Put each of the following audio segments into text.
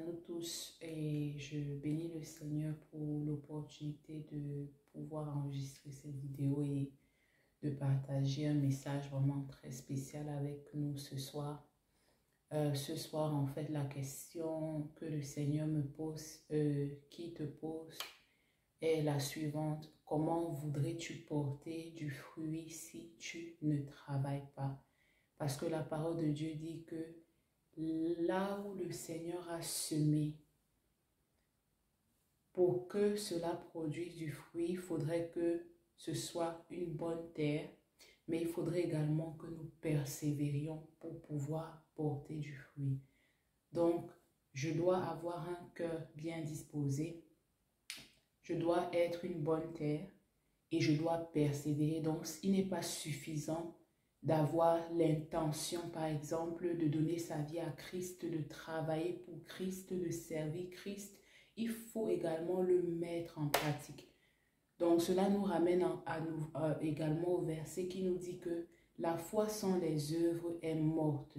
nous tous et je bénis le Seigneur pour l'opportunité de pouvoir enregistrer cette vidéo et de partager un message vraiment très spécial avec nous ce soir. Ce soir, en fait, la question que le Seigneur me pose, qui te pose, est la suivante. Comment voudrais-tu porter du fruit si tu ne travailles pas? Parce que la parole de Dieu dit que là où le Seigneur a semé, pour que cela produise du fruit, il faudrait que ce soit une bonne terre, mais il faudrait également que nous persévérions pour pouvoir porter du fruit. Donc, je dois avoir un cœur bien disposé, je dois être une bonne terre et je dois persévérer. Donc, il n'est pas suffisant d'avoir l'intention, par exemple, de donner sa vie à Christ, de travailler pour Christ, de servir Christ. Il faut également le mettre en pratique. Donc, cela nous ramène également au verset qui nous dit que la foi sans les œuvres est morte.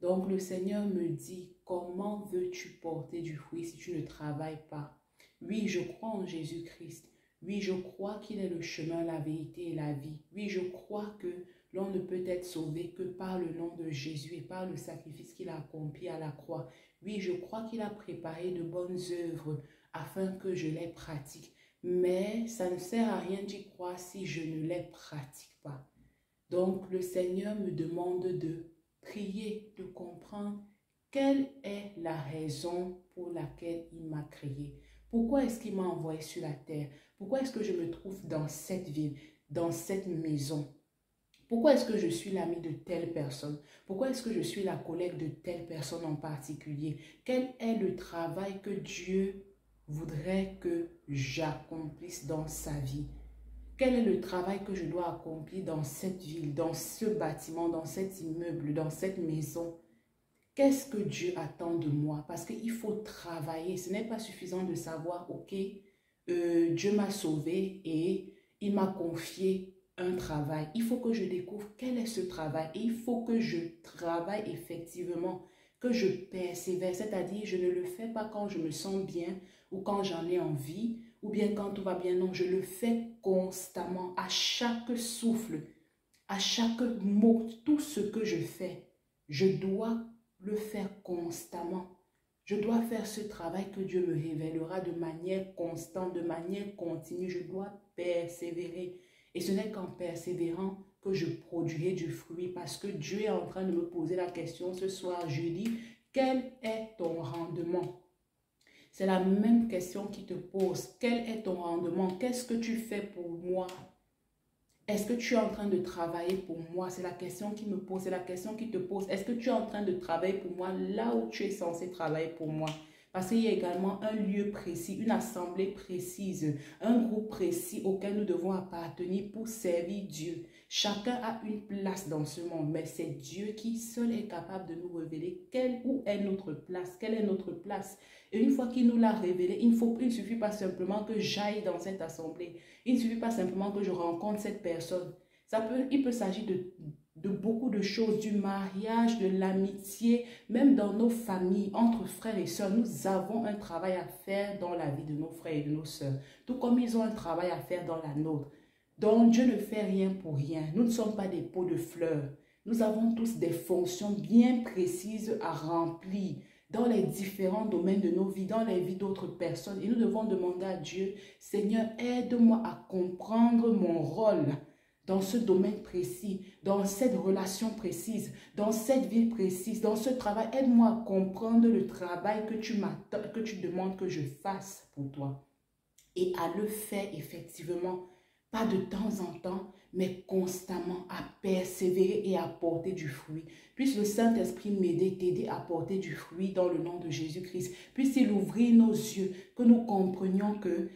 Donc, le Seigneur me dit, comment veux-tu porter du fruit si tu ne travailles pas? Oui, je crois en Jésus-Christ. Oui, je crois qu'il est le chemin, la vérité et la vie. Oui, je crois que l'on ne peut être sauvé que par le nom de Jésus et par le sacrifice qu'il a accompli à la croix. Oui, je crois qu'il a préparé de bonnes œuvres afin que je les pratique. Mais ça ne sert à rien d'y croire si je ne les pratique pas. Donc, le Seigneur me demande de prier, de comprendre quelle est la raison pour laquelle il m'a créé. Pourquoi est-ce qu'il m'a envoyé sur la terre? Pourquoi est-ce que je me trouve dans cette ville, dans cette maison? Pourquoi est-ce que je suis l'ami de telle personne? Pourquoi est-ce que je suis la collègue de telle personne en particulier? Quel est le travail que Dieu voudrait que j'accomplisse dans sa vie? Quel est le travail que je dois accomplir dans cette ville, dans ce bâtiment, dans cet immeuble, dans cette maison? Qu'est-ce que Dieu attend de moi? Parce qu'il faut travailler. Ce n'est pas suffisant de savoir, ok, Dieu m'a sauvé et il m'a confié un travail. Il faut que je découvre quel est ce travail et il faut que je travaille effectivement, que je persévère. C'est-à-dire, je ne le fais pas quand je me sens bien ou quand j'en ai envie ou bien quand tout va bien. Non, je le fais constamment, à chaque souffle, à chaque mot, tout ce que je fais. Je dois le faire constamment. Je dois faire ce travail que Dieu me révélera de manière constante, de manière continue. Je dois persévérer. Et ce n'est qu'en persévérant que je produirai du fruit parce que Dieu est en train de me poser la question ce soir, jeudi, quel est ton rendement? C'est la même question qui te pose. Quel est ton rendement? Qu'est-ce que tu fais pour moi? Est-ce que tu es en train de travailler pour moi? C'est la question qui me pose, c'est la question qui te pose. Est-ce que tu es en train de travailler pour moi là où tu es censé travailler pour moi? Parce qu'il y a également un lieu précis, une assemblée précise, un groupe précis auquel nous devons appartenir pour servir Dieu. Chacun a une place dans ce monde, mais c'est Dieu qui seul est capable de nous révéler où est notre place, quelle est notre place. Et une fois qu'il nous l'a révélé, il ne suffit pas simplement que j'aille dans cette assemblée. Il ne suffit pas simplement que je rencontre cette personne. Il peut s'agir de beaucoup de choses, du mariage, de l'amitié, même dans nos familles, entre frères et sœurs. Nous avons un travail à faire dans la vie de nos frères et de nos sœurs, tout comme ils ont un travail à faire dans la nôtre. Donc Dieu ne fait rien pour rien. Nous ne sommes pas des pots de fleurs. Nous avons tous des fonctions bien précises à remplir dans les différents domaines de nos vies, dans les vies d'autres personnes. Et nous devons demander à Dieu, Seigneur, aide-moi à comprendre mon rôle dans ce domaine précis, dans cette relation précise, dans cette vie précise, dans ce travail. Aide-moi à comprendre le travail que tu demandes que je fasse pour toi. Et à le faire effectivement, pas de temps en temps, mais constamment, à persévérer et à porter du fruit. Puisse le Saint-Esprit m'aider, t'aider à porter du fruit dans le nom de Jésus-Christ. Puisse-t-il ouvrir nos yeux, que nous comprenions que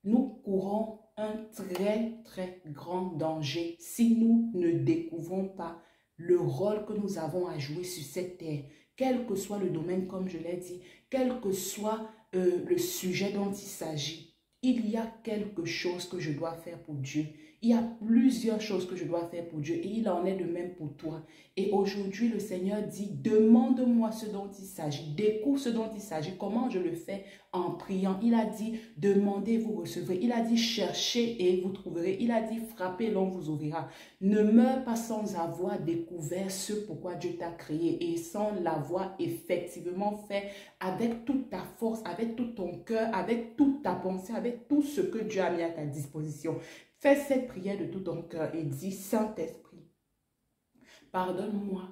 nous courons un très, très grand danger si nous ne découvrons pas le rôle que nous avons à jouer sur cette terre. Quel que soit le domaine, comme je l'ai dit, quel que soit le sujet dont il s'agit. Il y a quelque chose que je dois faire pour Dieu. Il y a plusieurs choses que je dois faire pour Dieu et il en est de même pour toi. Et aujourd'hui, le Seigneur dit, demande-moi ce dont il s'agit, découvre ce dont il s'agit, comment je le fais en priant. Il a dit, demandez, vous recevrez. Il a dit, cherchez et vous trouverez. Il a dit, frappez, l'on vous ouvrira. Ne meurs pas sans avoir découvert ce pourquoi Dieu t'a créé et sans l'avoir effectivement fait avec toute ta force, avec tout ton cœur, avec toute ta pensée, avec tout ce que Dieu a mis à ta disposition. Fais cette prière de tout ton cœur et dis, Saint-Esprit, pardonne-moi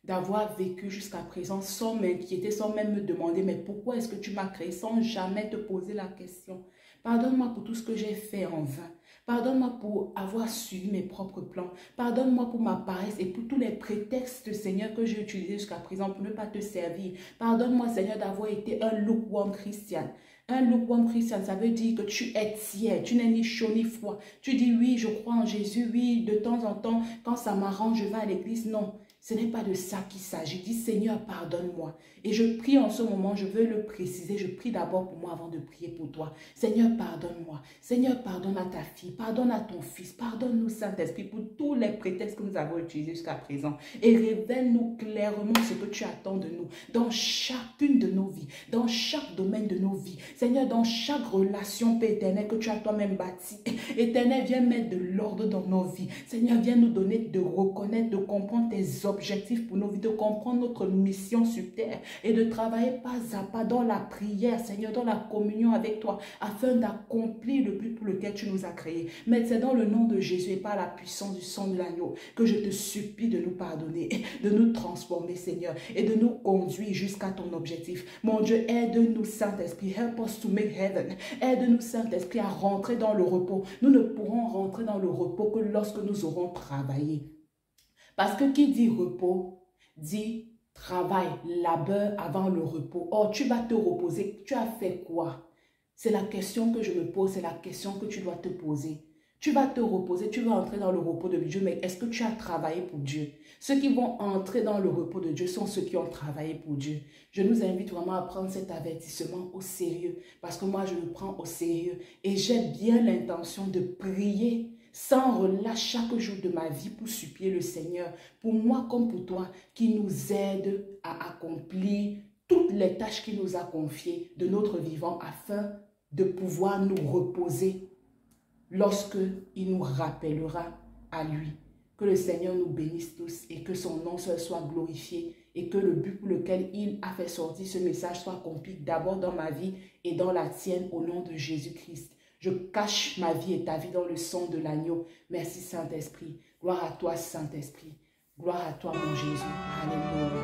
d'avoir vécu jusqu'à présent sans m'inquiéter, sans même me demander, mais pourquoi est-ce que tu m'as créé, sans jamais te poser la question. Pardonne-moi pour tout ce que j'ai fait en vain. Pardonne-moi pour avoir suivi mes propres plans. Pardonne-moi pour ma paresse et pour tous les prétextes, Seigneur, que j'ai utilisés jusqu'à présent pour ne pas te servir. Pardonne-moi, Seigneur, d'avoir été un lukewarm Christian. Un lukewarm Christian, ça veut dire que tu es tiède, tu n'es ni chaud ni froid. Tu dis oui, je crois en Jésus, oui, de temps en temps, quand ça m'arrange, je vais à l'église. Non, ce n'est pas de ça qu'il s'agit. Dis Seigneur, pardonne-moi. Et je prie en ce moment, je veux le préciser, je prie d'abord pour moi avant de prier pour toi. Seigneur, pardonne-moi. Seigneur, pardonne à ta fille, pardonne à ton fils, pardonne-nous Saint-Esprit pour tous les prétextes que nous avons utilisés jusqu'à présent. Et révèle-nous clairement ce que tu attends de nous dans chacune de nos vies, dans chaque domaine de nos vies. Seigneur, dans chaque relation, Père éternel, que tu as toi-même bâti. Éternel, viens mettre de l'ordre dans nos vies. Seigneur, viens nous donner de reconnaître, de comprendre tes objectifs pour nos vies, de comprendre notre mission sur terre et de travailler pas à pas dans la prière, Seigneur, dans la communion avec toi, afin d'accomplir le but pour lequel tu nous as créés. Mais c'est dans le nom de Jésus et par la puissance du sang de l'agneau que je te supplie de nous pardonner, de nous transformer, Seigneur, et de nous conduire jusqu'à ton objectif. Mon Dieu, aide-nous, Saint-Esprit. Help us to make heaven. Aide-nous, Saint-Esprit, à rentrer dans le repos. Nous ne pourrons rentrer dans le repos que lorsque nous aurons travaillé. Parce que qui dit repos, dit travail, labeur avant le repos. Or, tu vas te reposer. Tu as fait quoi? C'est la question que je me pose, c'est la question que tu dois te poser. Tu vas te reposer, tu vas entrer dans le repos de Dieu, mais est-ce que tu as travaillé pour Dieu? Ceux qui vont entrer dans le repos de Dieu sont ceux qui ont travaillé pour Dieu. Je nous invite vraiment à prendre cet avertissement au sérieux, parce que moi je le prends au sérieux et j'ai bien l'intention de prier sans relâche chaque jour de ma vie pour supplier le Seigneur, pour moi comme pour toi, qui nous aide à accomplir toutes les tâches qu'il nous a confiées de notre vivant afin de pouvoir nous reposer lorsque il nous rappellera à lui. Que le Seigneur nous bénisse tous et que son nom seul soit glorifié et que le but pour lequel il a fait sortir ce message soit accompli d'abord dans ma vie et dans la tienne au nom de Jésus-Christ. Je cache ma vie et ta vie dans le sang de l'agneau. Merci Saint-Esprit. Gloire à toi Saint-Esprit. Gloire à toi mon Jésus. Alléluia.